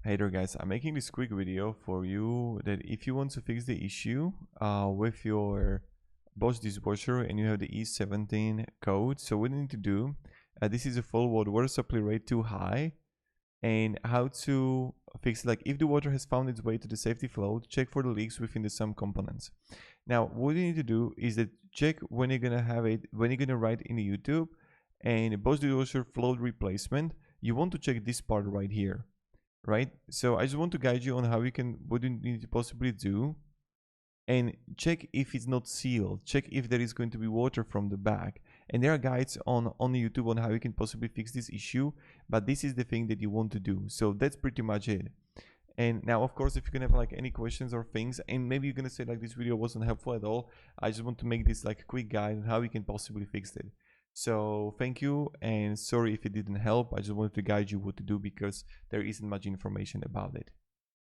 Hey there guys, I'm making this quick video for you that if you want to fix the issue with your Bosch dishwasher and you have the e17 code, so what you need to do, this is a full water supply rate too high, and how to fix it. Like if the water has found its way to the safety float, check for the leaks within the sump components. Now what you need to do is that check when you're gonna have it, when you're gonna write in the YouTube and Bosch dishwasher float replacement, you want to check this part right here. Right, so I just want to guide you on how you can, what you need to possibly do, and check if it's not sealed, check if there is going to be water from the back, and there are guides on YouTube on how you can possibly fix this issue, but this is the thing that you want to do. So that's pretty much it. And now of course if you can have like any questions or things, and maybe you're gonna say like this video wasn't helpful at all, I just want to make this like a quick guide on how you can possibly fix it. So thank you, and sorry if it didn't help. I just wanted to guide you what to do because there isn't much information about it.